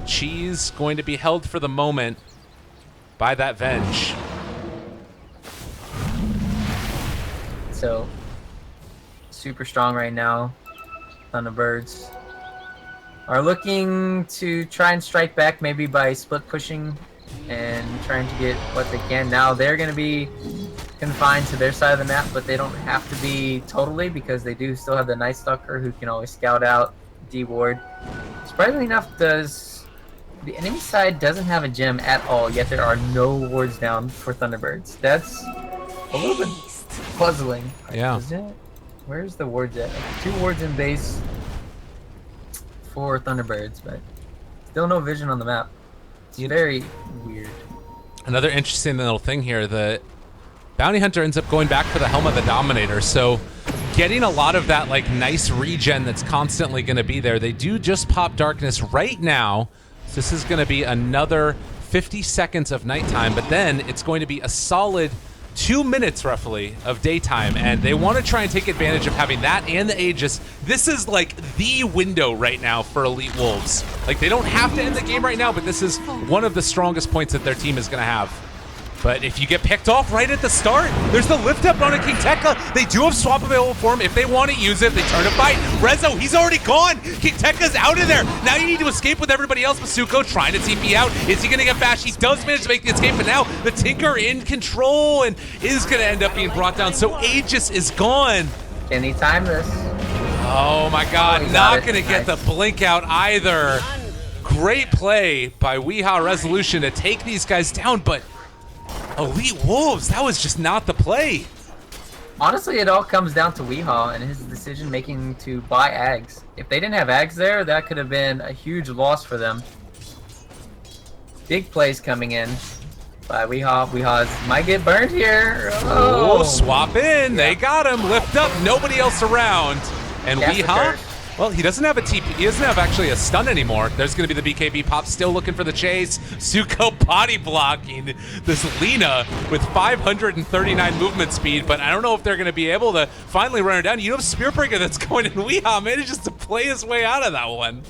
Cheese going to be held for the moment by that Venge. So, super strong right now. Thunderbirds are looking to try and strike back, maybe by split pushing and trying to get what they can. Now they're going to be confined to their side of the map, but they don't have to be totally, because they do still have the Night Stalker who can always scout out D-Ward. Surprisingly enough, the enemy side doesn't have a gem at all, yet there are no wards down for Thunderbirds. That's a little bit puzzling. Yeah. Where's the wards at? 2 wards in base for Thunderbirds, but still no vision on the map. It's very weird. Another interesting little thing here, the Bounty Hunter ends up going back for the Helm of the Dominator, so getting a lot of that like nice regen that's constantly going to be there. They do just pop Darkness right now. So this is going to be another 50 seconds of nighttime, but then it's going to be a solid 2 minutes roughly of daytime, and they want to try and take advantage of having that and the Aegis. This is like the window right now for Elite Wolves. Like, they don't have to end the game right now, but this is one of the strongest points that their team is going to have. But if you get picked off right at the start, there's the lift up on a King Tekka. They do have swap available for him. If they want to use it, they turn to fight. Rezo, he's already gone. King Tekka's out of there. Now you need to escape with everybody else. Masuko trying to TP out. Is he going to get bashed? He does manage to make the escape, but now the Tinker in control and is going to end up being brought down. So Aegis is gone. Can he time this? Oh my god, not going to get the blink out either. Great play by Weehaw Resolution to take these guys down, but Elite Wolves, that was just not the play. Honestly, it all comes down to Weehaw and his decision making to buy Ags. If they didn't have Ags there, that could have been a huge loss for them. Big plays coming in by Weehaw. Weehaw's might get burned here. Oh, swap in. They got him. Lift up. Nobody else around. And Weehaw, well, he doesn't have a TP. He doesn't have actually a stun anymore. There's going to be the BKB pop, still looking for the chase. Suko body blocking this Lina with 539 movement speed, but I don't know if they're going to be able to finally run her down. You have Spearbreaker that's going in. Weehaw manages to play his way out of that one.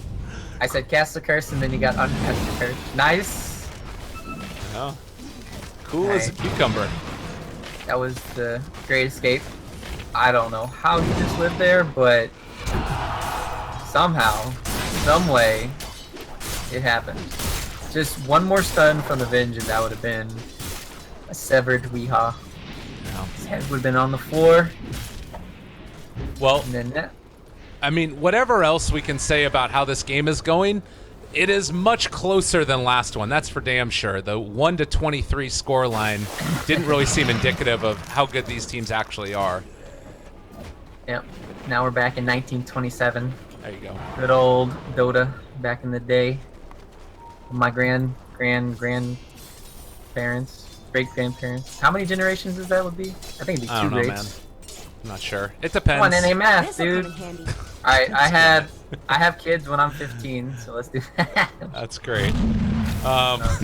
I said cast the curse, and then you got uncast the curse. Nice. Yeah. Cool as a cucumber. That was the great escape. I don't know how he just lived there, but somehow, some way, it happened. Just one more stun from the Venge, and that would have been a severed Weehaw. Yeah. His head would have been on the floor. Well, And then that. I mean, whatever else we can say about how this game is going, it is much closer than last one. That's for damn sure. The 1-23 scoreline didn't really seem indicative of how good these teams actually are. Yep. Now we're back in 1927. There you go. Good old Dota back in the day. My grandparents, great grandparents. How many generations is that would be? I think it'd be I two don't know, grades. man. I'm not sure. It Come depends. on, NA math, This'll dude. come in handy. Alright, I have kids when I'm 15, so let's do that. That's great.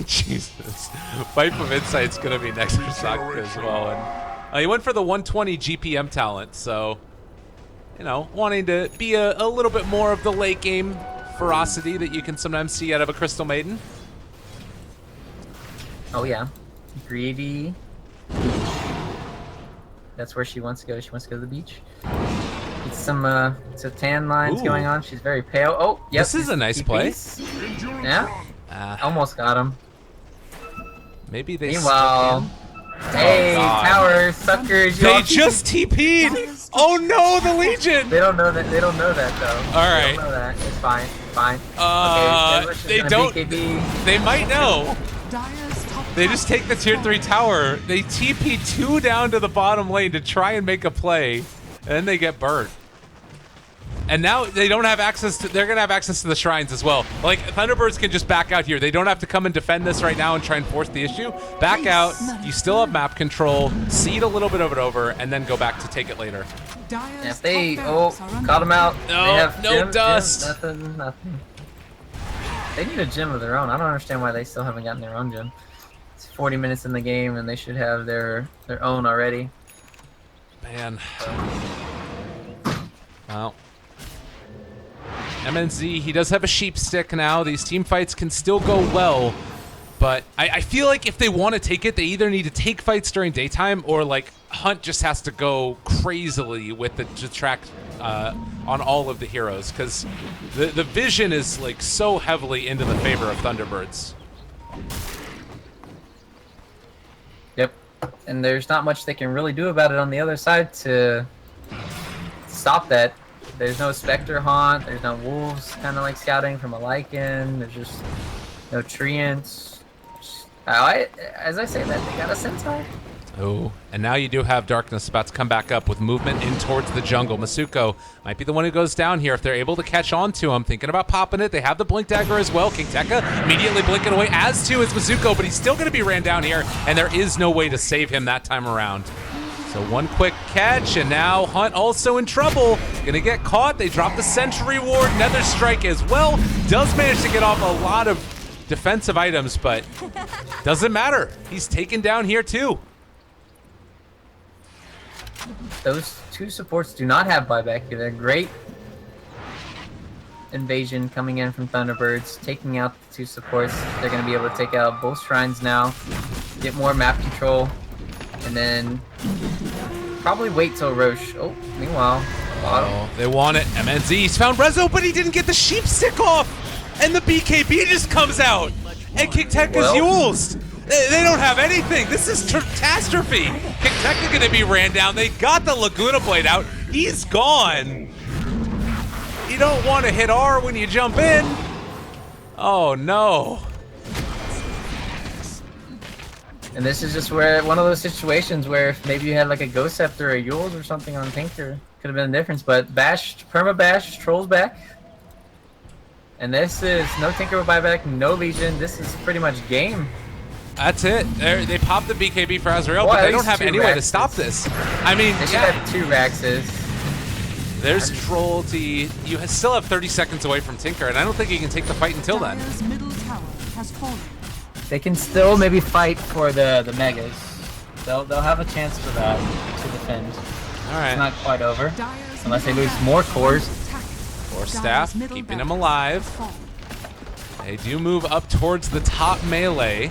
Jesus. Pipe of Insight's gonna be next for Saka as well. And he went for the 120 GPM talent, so you know, wanting to be a little bit more of the late game ferocity that you can sometimes see out of a Crystal Maiden. Oh yeah, greedy. That's where she wants to go. She wants to go to the beach. It's some tan lines Ooh. going on. She's very pale. Oh, yep. This is a nice TPs. Yeah, almost got him. Maybe they. Meanwhile, hey, God. tower suckers! They y'all- just TP'd. Oh no, the Legion. They don't know that. They don't know that though. All They right. don't know that. It's fine. It's fine. They gonna don't. BKB. They might know. Dire's top They tower just take the has tier fallen. 3 tower. They TP 2 down to the bottom lane to try and make a play, and then they get burnt. And now they don't have access to. They're gonna have access to the shrines as well. Like Thunderbirds can just back out here. They don't have to come and defend this right now and try and force the issue. Back out. You still have map control. Seed a little bit of it over, and then go back to take it later. Dire's If they top barracks are under caught them out. No, they have no gym, dust. Nothing. They need a gym of their own. I don't understand why they still haven't gotten their own gym. It's 40 minutes in the game, and they should have their own already. Man. Well. MNZ, he does have a sheep stick now. These team fights can still go well, but I feel like if they want to take it, they either need to take fights during daytime or like Hunt just has to go crazily with the detract on all of the heroes because the vision is like so heavily into the favor of Thunderbirds. Yep. And there's not much they can really do about it on the other side to stop that. There's no Spectre Haunt, there's no Wolves kind of like scouting from a Lycan, there's just no Treants. As I say that, they got a Centaur. Oh, and now you do have Darkness about to come back up with movement in towards the jungle. Masuko might be the one who goes down here if they're able to catch on to him. Thinking about popping it. They have the Blink Dagger as well. King Tekka immediately blinking away, as too is Masuko, but he's still going to be ran down here, and there is no way to save him that time around. So one quick catch, and now Hunt also in trouble. Gonna get caught. They drop the Sentry Ward. Nether Strike as well. Does manage to get off a lot of defensive items, but doesn't matter. He's taken down here too. Those two supports do not have buyback here. They're great invasion coming in from Thunderbirds, taking out the two supports. They're going to be able to take out both shrines now, get more map control, and then probably wait till Roche. Oh, meanwhile, Oh, they want it. MNZ, he's found Rezo, but he didn't get the sheep stick off. And the BKB just comes out. And King Tekka's Well. Yules. They don't have anything. This is catastrophe. King Tekka gonna be ran down. They got the Laguna Blade out. He's gone. You don't want to hit R when you jump in. Oh no. and this is just where one of those situations where if maybe you had like a Ghost Scepter or a Yules or something on Tinker, could have been the difference. But Bash, Perma Bash, Trolls back. And this is no Tinker with buyback, no Legion. This is pretty much game. That's it. They popped the BKB for Azrael, Well, but at they don't least have two any way to Raxes. stop this. I mean, They should yeah. have 2 Raxes. There's Trollty. You still have 30 seconds away from Tinker, and I don't think you can take the fight until then. Dire's middle tower has fallen. They can still maybe fight for the Megas. They'll have a chance for that to defend. All right. It's not quite over. Dire's Unless they middle lose barracks more are cores. under attack. Force Dire's staff, middle keeping him barracks alive. has fallen. They do move up towards the top melee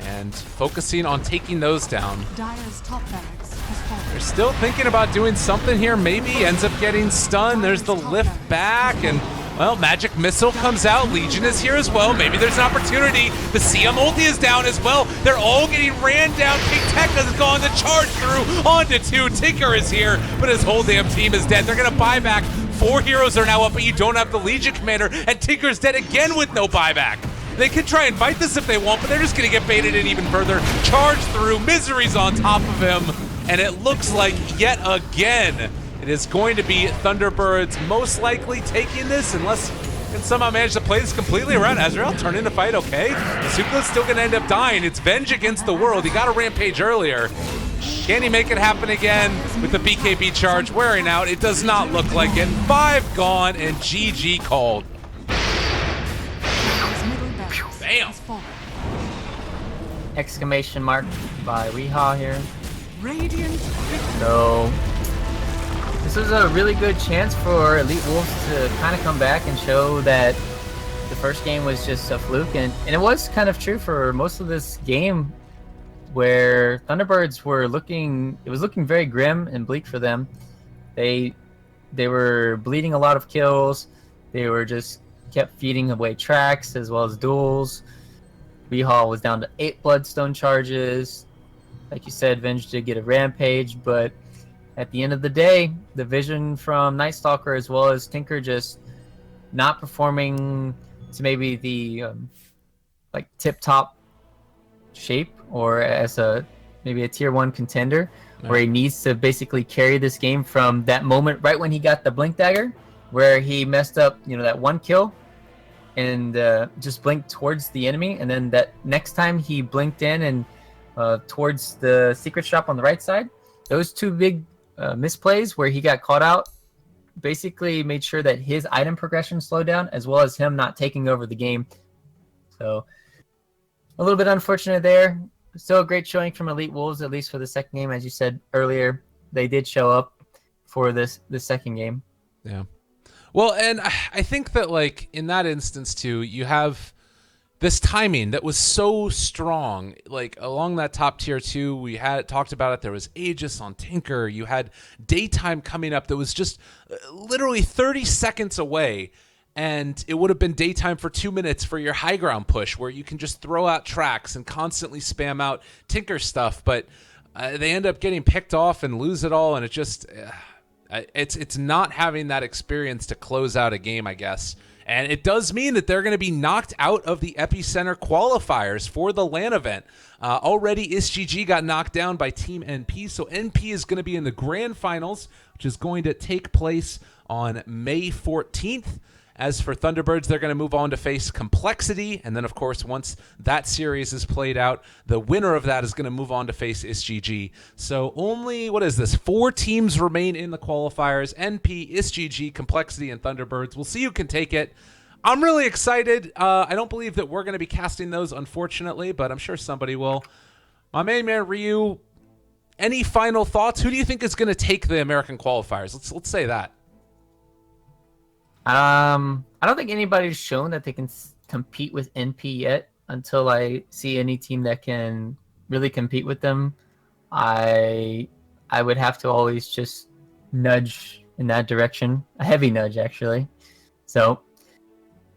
and focusing on taking those down. Dire's top barracks has fallen. They're still thinking about doing something here. Maybe ends up getting stunned. There's the lift back, and Well, Magic Missile comes out. Legion is here as well. Maybe there's an opportunity. The CM ulti is down as well. They're all getting ran down. King Tekka's gone to charge through onto 2. Tinker is here, but his whole damn team is dead. They're going to buy back. 4 heroes are now up, but you don't have the Legion commander, and Tinker's dead again with no buyback. They could try and fight this if they want, but they're just going to get baited in even further. Charge through. Misery's on top of him, and it looks like yet again it is going to be Thunderbirds most likely taking this, unless they can somehow manage to play this completely around. Azrael turn in to fight, okay. Asuka's still going to end up dying. It's Venge against the world. He got a rampage earlier. Can he make it happen again with the BKB charge wearing out? It does not look like it. 5 gone and GG called. Bam! Exclamation mark by Weehaw here. Radiant victory. So this was a really good chance for Elite Wolves to kind of come back and show that the first game was just a fluke, and it was kind of true for most of this game, where Thunderbirds were looking very grim and bleak for them. They were bleeding a lot of kills. They were just kept feeding away tracks as well as duels. Weehaw was down to 8 bloodstone charges. Like you said, Venge did get a rampage, but at the end of the day, the vision from Night Stalker as well as Tinker just not performing to maybe the like tip-top shape, or as maybe a tier 1 contender, where he needs to basically carry this game from that moment right when he got the blink dagger, where he messed up, that 1 kill and just blinked towards the enemy, and then that next time he blinked in and towards the secret shop on the right side. Those 2 big misplays where he got caught out basically made sure that his item progression slowed down, as well as him not taking over the game. So a little bit unfortunate there. Still a great showing from Elite Wolves, at least for the second game. As you said earlier, they did show up for the second game. Yeah. Well, and I think that, like, in that instance too, you have this timing that was so strong. Like, along that top tier 2, we had talked about it. There was Aegis on Tinker. You had daytime coming up that was just literally 30 seconds away. And it would have been daytime for 2 minutes for your high ground push, where you can just throw out tracks and constantly spam out Tinker stuff. But they end up getting picked off and lose it all. And it just, it's not having that experience to close out a game, I guess. And it does mean that they're going to be knocked out of the Epicenter qualifiers for the LAN event. Already, SGG got knocked down by Team NP. So NP is going to be in the grand finals, which is going to take place on May 14th. As for Thunderbirds, they're going to move on to face Complexity. And then, of course, once that series is played out, the winner of that is going to move on to face SGG. So only, 4 teams remain in the qualifiers. NP, SGG, Complexity, and Thunderbirds. We'll see who can take it. I'm really excited. I don't believe that we're going to be casting those, unfortunately, but I'm sure somebody will. My main man, Ryu, any final thoughts? Who do you think is going to take the American qualifiers? Let's say that. I don't think anybody's shown that they can compete with NP yet. Until I see any team that can really compete with them, I would have to always just nudge in that direction, a heavy nudge actually. So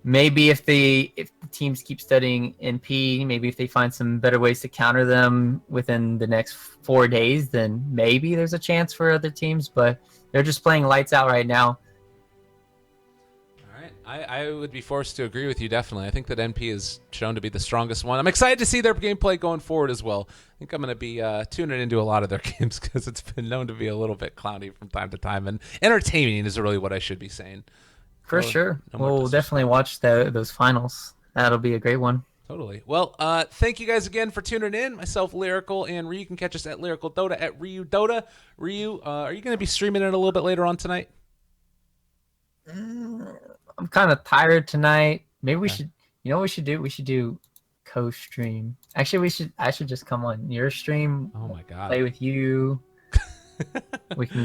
maybe if the teams keep studying NP, maybe if they find some better ways to counter them within the next 4 days, then maybe there's a chance for other teams. But they're just playing lights out right now. I would be forced to agree with you, definitely. I think that NP is shown to be the strongest one. I'm excited to see their gameplay going forward as well. I think I'm going to be tuning into a lot of their games because it's been known to be a little bit clowny from time to time. And entertaining is really what I should be saying. For sure. We'll definitely watch those finals. That'll be a great one. Totally. Well, thank you guys again for tuning in. Myself, Lyrical, and Ryu. You can catch us at Lyrical Dota, at Ryu Dota. Ryu, are you going to be streaming it a little bit later on tonight? I'm kind of tired tonight. Maybe we should, what we should do? We should do co-stream. Actually, I should just come on your stream. Oh my God. Play with you. We can